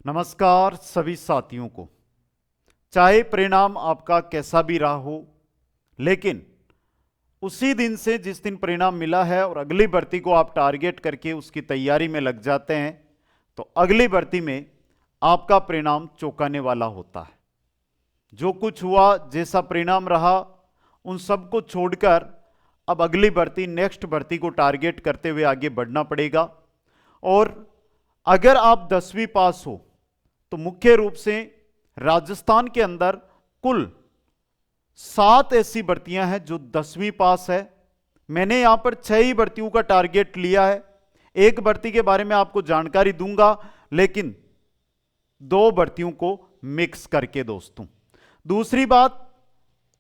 नमस्कार सभी साथियों को। चाहे परिणाम आपका कैसा भी रहा हो, लेकिन उसी दिन से जिस दिन परिणाम मिला है और अगली भर्ती को आप टारगेट करके उसकी तैयारी में लग जाते हैं, तो अगली भर्ती में आपका परिणाम चौंकाने वाला होता है। जो कुछ हुआ, जैसा परिणाम रहा, उन सबको छोड़कर अब अगली भर्ती, नेक्स्ट भर्ती को टारगेट करते हुए आगे बढ़ना पड़ेगा। और अगर आप 10वीं पास हो तो मुख्य रूप से राजस्थान के अंदर कुल 7 ऐसी भर्तियां हैं जो 10वीं पास है। मैंने यहां पर 6 ही भर्तियों का टारगेट लिया है। एक भर्ती के बारे में आपको जानकारी दूंगा, लेकिन 2 भर्तियों को मिक्स करके दोस्तों। दूसरी बात,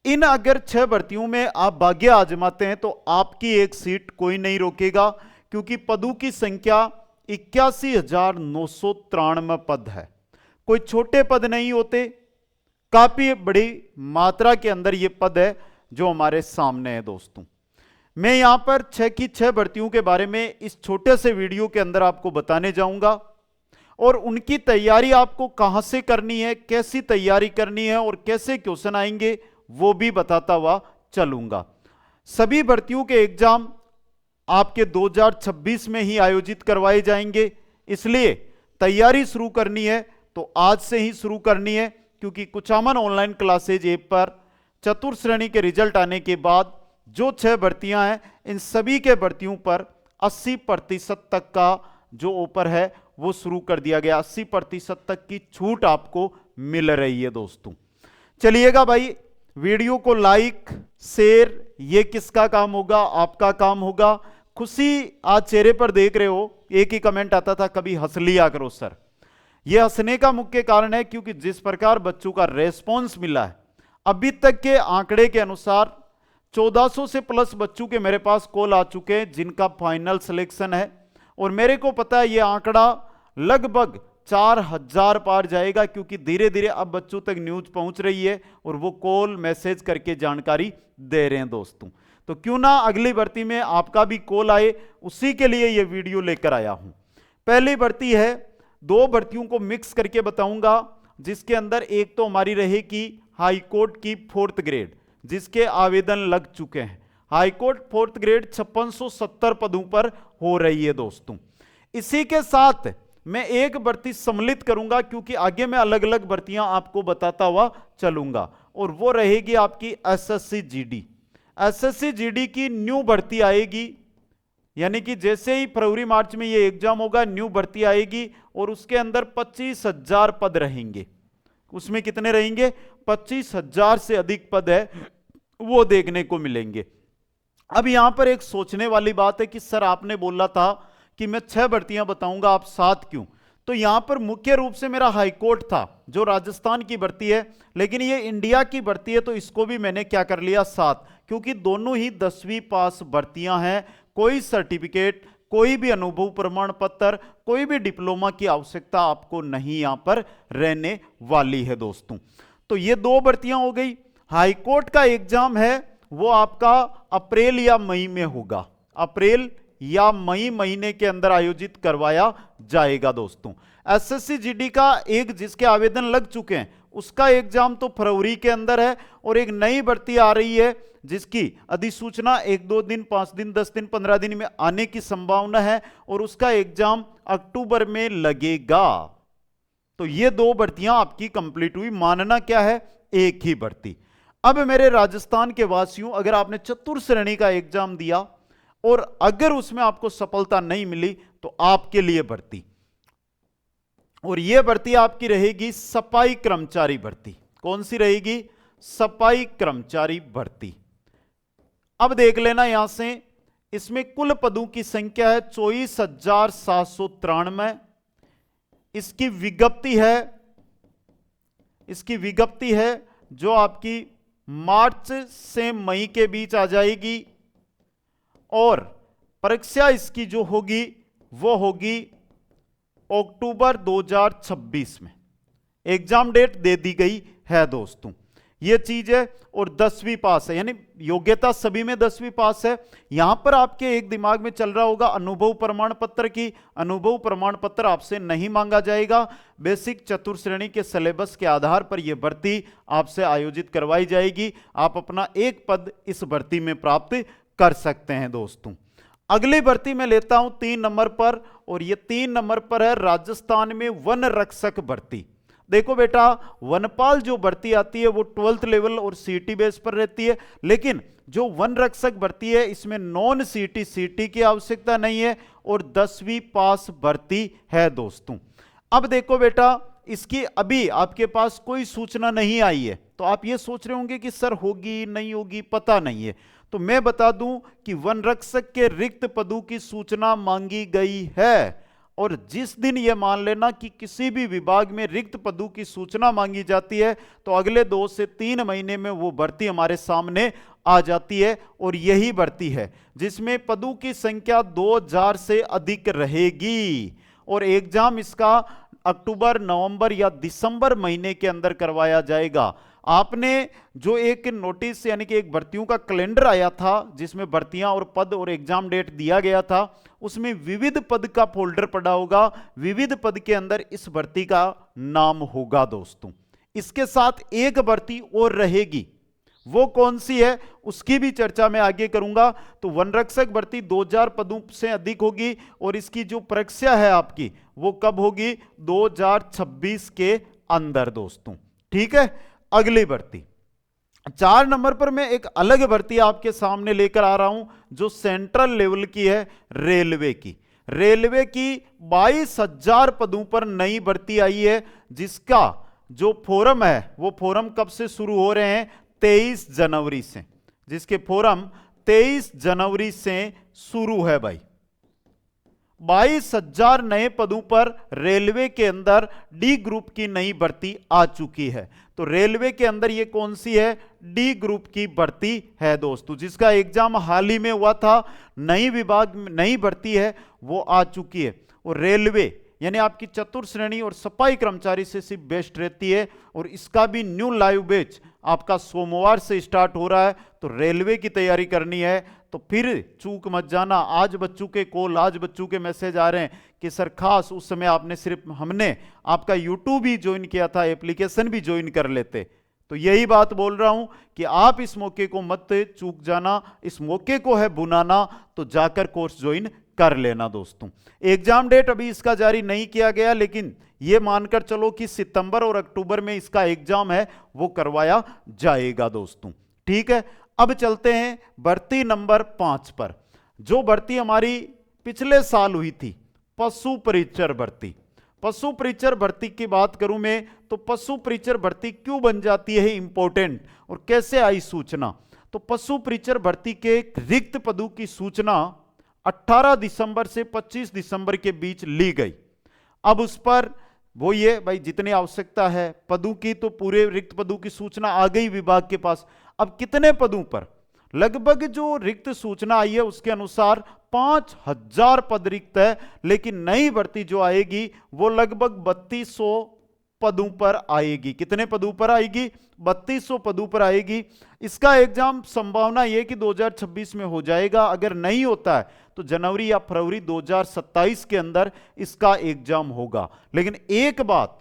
इन अगर 6 भर्तियों में आप भाग्य आजमाते हैं तो आपकी एक सीट कोई नहीं रोकेगा, क्योंकि पदों की संख्या 81,993 पद है। कोई छोटे पद नहीं होते, काफी बड़ी मात्रा के अंदर ये पद है जो हमारे सामने है दोस्तों। मैं यहां पर 6 की 6 भर्तियों के बारे में इस छोटे से वीडियो के अंदर आपको बताने जाऊंगा, और उनकी तैयारी आपको कहां से करनी है, कैसी तैयारी करनी है और कैसे क्वेश्चन आएंगे, वो भी बताता हुआ चलूंगा। सभी भर्तियों के एग्जाम आपके 2026 में ही आयोजित करवाए जाएंगे, इसलिए तैयारी शुरू करनी है तो आज से ही शुरू करनी है, क्योंकि कुचामन ऑनलाइन क्लासेज ऐप पर चतुर्थ श्रेणी के रिजल्ट आने के बाद जो 6 भर्तियां हैं, इन सभी के भर्तियों पर 80% तक का जो ऑफर है वो शुरू कर दिया गया। 80% तक की छूट आपको मिल रही है दोस्तों। चलिएगा भाई, वीडियो को लाइक शेयर, ये किसका काम होगा? आपका काम होगा। खुशी आज चेहरे पर देख रहे हो। एक ही कमेंट आता था, कभी हंस लिया करो सर। यह हंसने का मुख्य कारण है क्योंकि जिस प्रकार बच्चों का रेस्पॉन्स मिला है, अभी तक के आंकड़े के अनुसार 1400 से प्लस बच्चों के मेरे पास कॉल आ चुके हैं जिनका फाइनल सिलेक्शन है, और मेरे को पता है यह आंकड़ा लगभग 4000 पार जाएगा, क्योंकि धीरे धीरे अब बच्चों तक न्यूज पहुंच रही है और वो कॉल मैसेज करके जानकारी दे रहे हैं दोस्तों। तो क्यों ना अगली भर्ती में आपका भी कॉल आए, उसी के लिए यह वीडियो लेकर आया हूं। पहली भर्ती है, 2 भर्तियों को मिक्स करके बताऊंगा, जिसके अंदर एक तो हमारी रहेगी हाईकोर्ट की 4th ग्रेड, जिसके आवेदन लग चुके हैं। हाईकोर्ट 4th ग्रेड 5670 पदों पर हो रही है दोस्तों। इसी के साथ मैं एक भर्ती सम्मिलित करूंगा, क्योंकि आगे मैं अलग अलग भर्तियां आपको बताता हुआ चलूंगा, और वो रहेगी आपकी एसएससी जीडी। एसएससी जीडी की न्यू भर्ती आएगी, यानी कि जैसे ही फरवरी मार्च में ये एग्जाम होगा, न्यू भर्ती आएगी, और उसके अंदर 25,000 पद रहेंगे। उसमें कितने रहेंगे? 25,000 से अधिक पद है, वो देखने को मिलेंगे। अब यहां पर एक सोचने वाली बात है कि सर आपने बोला था कि मैं 6 भर्तियां बताऊंगा, आप 7 क्यों? तो यहां पर मुख्य रूप से मेरा हाईकोर्ट था जो राजस्थान की भर्ती है, लेकिन ये इंडिया की भर्ती है, तो इसको भी मैंने क्या कर लिया 7, क्योंकि दोनों ही 10वीं पास भर्तियां हैं। कोई सर्टिफिकेट, कोई भी अनुभव प्रमाण पत्र, कोई भी डिप्लोमा की आवश्यकता आपको नहीं यहां पर रहने वाली है दोस्तों। तो ये 2 भर्तियां हो गई। हाईकोर्ट का एग्जाम है वो आपका अप्रैल या मई में होगा, अप्रैल या मई महीने के अंदर आयोजित करवाया जाएगा दोस्तों। एसएससी जीडी का एक जिसके आवेदन लग चुके हैं, उसका एग्जाम तो फरवरी के अंदर है, और एक नई भर्ती आ रही है जिसकी अधिसूचना 1-2 दिन, 5 दिन, 10 दिन, 15 दिन में आने की संभावना है, और उसका एग्जाम अक्टूबर में लगेगा। तो ये 2 भर्तियां आपकी कंप्लीट हुई। मानना क्या है? एक ही भर्ती। अब मेरे राजस्थान के वासियों, अगर आपने चतुर्थ श्रेणी का एग्जाम दिया और अगर उसमें आपको सफलता नहीं मिली, तो आपके लिए भर्ती, और यह भर्ती आपकी रहेगी सफाई कर्मचारी भर्ती। कौन सी रहेगी? सफाई कर्मचारी भर्ती। अब देख लेना यहां से, इसमें कुल पदों की संख्या है 24,793। इसकी विज्ञप्ति है जो आपकी मार्च से मई के बीच आ जाएगी, और परीक्षा इसकी जो होगी वो होगी अक्टूबर 2026 में। एग्जाम डेट दे दी गई है दोस्तों। ये चीज है, और 10वीं पास है, यानी योग्यता सभी में 10वीं पास है। यहां पर आपके एक दिमाग में चल रहा होगा अनुभव प्रमाण पत्र की, अनुभव प्रमाण पत्र आपसे नहीं मांगा जाएगा। बेसिक चतुर्थ श्रेणी के सिलेबस के आधार पर यह भर्ती आपसे आयोजित करवाई जाएगी। आप अपना एक पद इस भर्ती में प्राप्त कर सकते हैं दोस्तों। अगली भर्ती में लेता हूं 3 नंबर पर, और यह 3 नंबर पर है राजस्थान में वन रक्षक भर्ती। देखो बेटा, वनपाल जो भर्ती आती है वो 12th लेवल और सीटी बेस पर रहती है, लेकिन जो वन रक्षक भर्ती है इसमें नॉन सीटी सीटी की आवश्यकता नहीं है और 10वीं पास भर्ती है दोस्तों। अब देखो बेटा, इसकी अभी आपके पास कोई सूचना नहीं आई है, तो आप ये सोच रहे होंगे कि सर होगी नहीं होगी, पता नहीं है। तो मैं बता दूं कि वन रक्षक के रिक्त पदों की सूचना मांगी गई है, और जिस दिन यह मान लेना कि किसी भी विभाग में रिक्त पदों की सूचना मांगी जाती है तो अगले 2 से 3 महीने में वो भर्ती हमारे सामने आ जाती है। और यही भर्ती है जिसमें पदों की संख्या 2000 से अधिक रहेगी, और एग्जाम इसका अक्टूबर, नवंबर या दिसंबर महीने के अंदर करवाया जाएगा। आपने जो एक नोटिस यानी कि एक भर्तियों का कैलेंडर आया था जिसमें भर्तियां और पद और एग्जाम डेट दिया गया था, उसमें विविध पद का फोल्डर पड़ा होगा। विविध पद के अंदर इस भर्ती का नाम होगा दोस्तों। इसके साथ एक भर्ती और रहेगी, वो कौन सी है उसकी भी चर्चा मैं आगे करूंगा। तो वनरक्षक भर्ती 2000 पदों से अधिक होगी, और इसकी जो परीक्षा है आपकी वो कब होगी? 2026 के अंदर दोस्तों। ठीक है, अगली भर्ती 4 नंबर पर मैं एक अलग भर्ती आपके सामने लेकर आ रहा हूं जो सेंट्रल लेवल की है, रेलवे की। रेलवे की 22,000 पदों पर नई भर्ती आई है, जिसका जो फोरम है वो फोरम कब से शुरू हो रहे हैं? 23 जनवरी से। जिसके फोरम 23 जनवरी से शुरू है भाई। 22,000 नए पदों पर रेलवे के अंदर डी ग्रुप की नई भर्ती आ चुकी है। तो रेलवे के अंदर ये कौन सी है? डी ग्रुप की भर्ती है दोस्तों, जिसका एग्जाम हाल ही में हुआ था। नई विभाग में नई भर्ती है वो आ चुकी है। और रेलवे यानी आपकी चतुर्थ श्रेणी और सफाई कर्मचारी से सिर्फ बेस्ट रहती है, और इसका भी न्यू लाइव बैच आपका सोमवार से स्टार्ट हो रहा है। तो रेलवे की तैयारी करनी है तो फिर चूक मत जाना। आज बच्चों के कॉल, आज बच्चों के मैसेज आ रहे हैं कि सर खास उस समय आपने हमने आपका यूट्यूब भी ज्वाइन किया था, एप्लीकेशन भी ज्वाइन कर लेते। तो यही बात बोल रहा हूं कि आप इस मौके को मत चूक जाना, इस मौके को है बुनाना, तो जाकर कोर्स ज्वाइन कर लेना दोस्तों। एग्जाम डेट अभी इसका जारी नहीं किया गया, लेकिन यह मानकर चलो कि सितंबर और अक्टूबर में इसका एग्जाम है वो करवाया जाएगा दोस्तों। ठीक है, अब चलते हैं भर्ती नंबर 5 पर, जो भर्ती हमारी पिछले साल हुई थी, पशु परिचर भर्ती। पशु परिचर भर्ती की बात करूं मैं तो पशु परिचर भर्ती क्यों बन जाती है इंपॉर्टेंट, और कैसे आई सूचना? तो पशु परिचर भर्ती के रिक्त पदों की सूचना 18 दिसंबर से 25 दिसंबर के बीच ली गई। अब उस पर वो ये भाई जितनी आवश्यकता है पदों की, तो पूरे रिक्त पदों की सूचना आ गई विभाग के पास। अब कितने पदों पर? लगभग जो रिक्त सूचना आई है उसके अनुसार 5,000 पद रिक्त है, लेकिन नई भर्ती जो आएगी वो लगभग 3200 पदों पर आएगी। कितने पदों पर आएगी? 3200 पदों पर आएगी। इसका एग्जाम संभावना यह कि 2026 में हो जाएगा। अगर नहीं होता है तो जनवरी या फरवरी 2027 के अंदर इसका एग्जाम होगा। लेकिन एक बात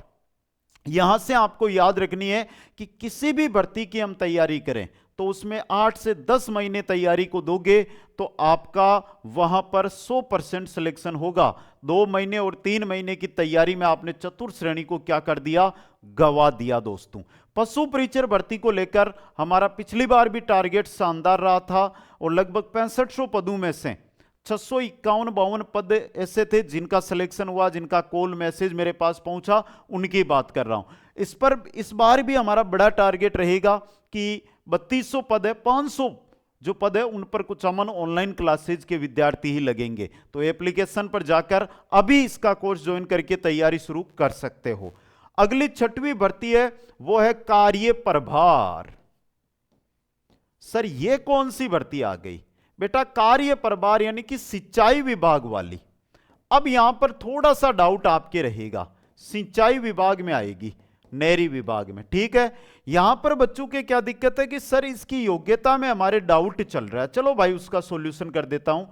यहां से आपको याद रखनी है कि किसी भी भर्ती की हम तैयारी करें तो उसमें 8 से 10 महीने तैयारी को दोगे तो आपका वहां पर 100% सिलेक्शन होगा। 2 महीने और 3 महीने की तैयारी में आपने चतुर्थ श्रेणी को क्या कर दिया? गवा दिया दोस्तों। पशु परिचर भर्ती को लेकर हमारा पिछली बार भी टारगेट शानदार रहा था, और लगभग 6500 पदों में से 651-52 पद ऐसे थे जिनका सिलेक्शन हुआ, जिनका कॉल मैसेज मेरे पास पहुंचा, उनकी बात कर रहा हूं। इस बार भी हमारा बड़ा टारगेट रहेगा कि 3200 पद है, 500 जो पद है उन पर कुछ अमन ऑनलाइन क्लासेज के विद्यार्थी ही लगेंगे। तो एप्लीकेशन पर जाकर अभी इसका कोर्स ज्वाइन करके तैयारी शुरू कर सकते हो। अगली 6वीं भर्ती है वो है कार्य प्रभार। सर ये कौन सी भर्ती आ गई? बेटा कार्य प्रभार यानी कि सिंचाई विभाग वाली। अब यहां पर थोड़ा सा डाउट आपके रहेगा, सिंचाई विभाग में आएगी। नहरी विभाग में। ठीक है, यहां पर बच्चों के क्या दिक्कत है कि सर इसकी योग्यता में हमारे डाउट चल रहा है। चलो भाई उसका सॉल्यूशन कर देता हूं।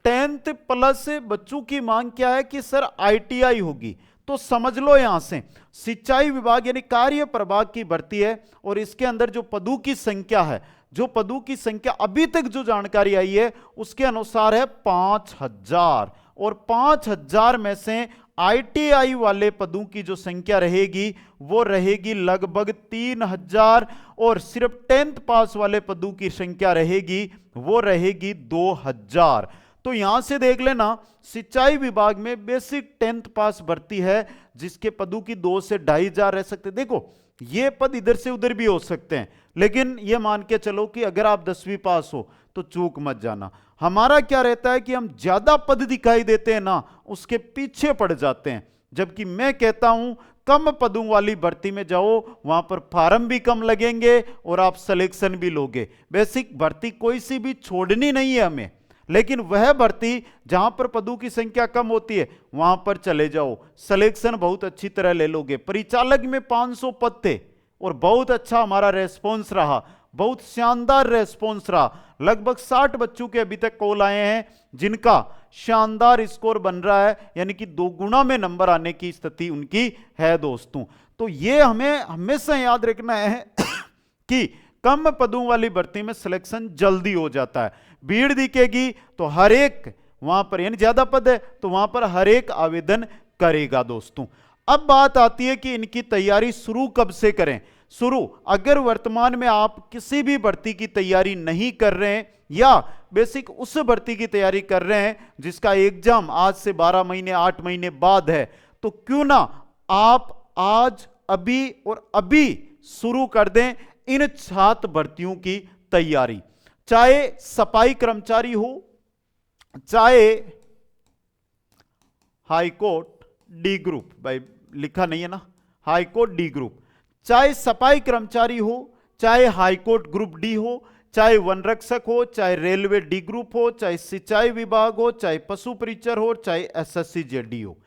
10th प्लस बच्चों की मांग क्या है कि सर ITI होगी, तो समझ लो यहां से सिंचाई विभाग यानी कार्य प्रभाग की भर्ती है और इसके अंदर जो पदों की संख्या है, जो पदों की संख्या अभी तक जो जानकारी आई है उसके अनुसार है 5000 और 5000 में से ITI वाले पदों की जो संख्या रहेगी वो रहेगी लगभग 3000 और सिर्फ 10th पास वाले पदों की संख्या रहेगी वो रहेगी 2000। तो यहां से देख लेना सिंचाई विभाग में बेसिक 10th पास भर्ती है जिसके पदों की 2 से 2500 रह सकते। देखो ये पद इधर से उधर भी हो सकते हैं, लेकिन ये मान के चलो कि अगर आप 10वीं पास हो तो चूक मत जाना। हमारा क्या रहता है कि हम ज्यादा पद दिखाई देते हैं ना उसके पीछे पड़ जाते हैं, जबकि मैं कहता हूं कम पदों वाली भर्ती में जाओ, वहां पर फार्म भी कम लगेंगे और आप सिलेक्शन भी लोगे। बेसिक भर्ती कोई सी भी छोड़नी नहीं है हमें, लेकिन वह भर्ती जहां पर पदों की संख्या कम होती है वहां पर चले जाओ, सिलेक्शन बहुत अच्छी तरह ले लोगे। परिचालक में 500 पद थे और बहुत अच्छा हमारा रेस्पॉन्स रहा, बहुत शानदार रेस्पॉन्स रहा। लगभग 60 बच्चों के अभी तक कॉल आए हैं जिनका शानदार स्कोर बन रहा है, यानी कि 2 गुना में नंबर आने की स्थिति उनकी है दोस्तों। तो ये हमें हमेशा याद रखना है कि कम पदों वाली भर्ती में सिलेक्शन जल्दी हो जाता है। भीड़ दिखेगी तो हर एक वहां पर, यानी ज्यादा पद है तो वहां पर हर एक आवेदन करेगा दोस्तों। अब बात आती है कि इनकी तैयारी शुरू कब से करें। शुरू अगर वर्तमान में आप किसी भी भर्ती की तैयारी नहीं कर रहे हैं या बेसिक उस भर्ती की तैयारी कर रहे हैं जिसका एग्जाम आज से 12 महीने 8 महीने बाद है, तो क्यों ना आप आज अभी और अभी शुरू कर दें इन छात्र भर्तियों की तैयारी। चाहे सफाई कर्मचारी हो, चाहे हाईकोर्ट डी ग्रुप, भाई लिखा नहीं है ना, हाईकोर्ट डी ग्रुप, चाहे सफाई कर्मचारी हो, चाहे हाईकोर्ट ग्रुप डी हो, चाहे वन रक्षक हो, चाहे रेलवे डी ग्रुप हो, चाहे सिंचाई विभाग हो, चाहे पशु परिचर हो, चाहे SSC JD हो,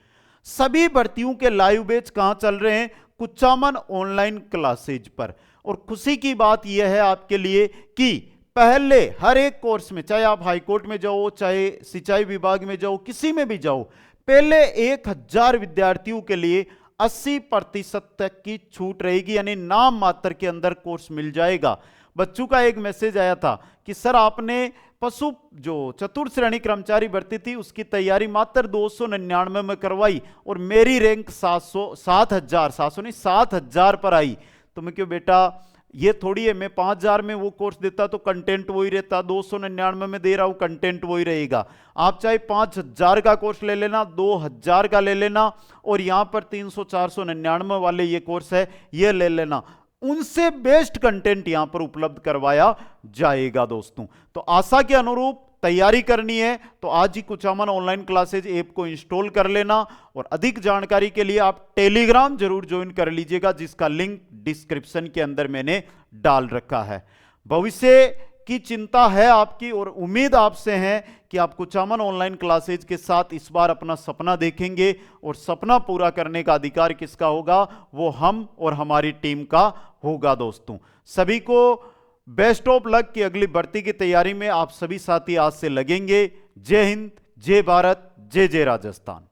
सभी भर्तियों के लाइव बैच कहां चल रहे हैं? कुचामन ऑनलाइन क्लासेज पर। और खुशी की बात यह है आपके लिए कि पहले हर एक कोर्स में, चाहे आप हाईकोर्ट में जाओ, चाहे सिंचाई विभाग में जाओ, किसी में भी जाओ, पहले 1000 विद्यार्थियों के लिए 80% तक की छूट रहेगी, यानी नाम मात्र के अंदर कोर्स मिल जाएगा। बच्चों का एक मैसेज आया था कि सर आपने पशु जो चतुर्थ श्रेणी कर्मचारी भर्ती थी उसकी तैयारी मात्र 299 में करवाई और मेरी रैंक 7,000 पर आई। तो मैं क्यों बेटा ये थोड़ी है, मैं 5000 में वो कोर्स देता तो कंटेंट वही रहता, 299 में दे रहा हूं कंटेंट वही रहेगा। आप चाहे 5000 का कोर्स ले लेना, 2000 का ले लेना और यहां पर 300-499 वाले ये कोर्स है ये ले लेना, उनसे बेस्ट कंटेंट यहां पर उपलब्ध करवाया जाएगा दोस्तों। तो आशा के अनुरूप तैयारी करनी है तो आज ही कुचामन ऑनलाइन क्लासेज ऐप को इंस्टॉल कर लेना और अधिक जानकारी के लिए आप टेलीग्राम जरूर ज्वाइन कर लीजिएगा जिसका लिंक डिस्क्रिप्शन के अंदर मैंने डाल रखा है। भविष्य की चिंता है आपकी और उम्मीद आपसे है कि आप कुचामन ऑनलाइन क्लासेज के साथ इस बार अपना सपना देखेंगे और सपना पूरा करने का अधिकार किसका होगा? वो हम और हमारी टीम का होगा दोस्तों। सभी को बेस्ट ऑफ लक की अगली भर्ती की तैयारी में आप सभी साथी आज से लगेंगे। जय हिंद, जय भारत, जय जय राजस्थान।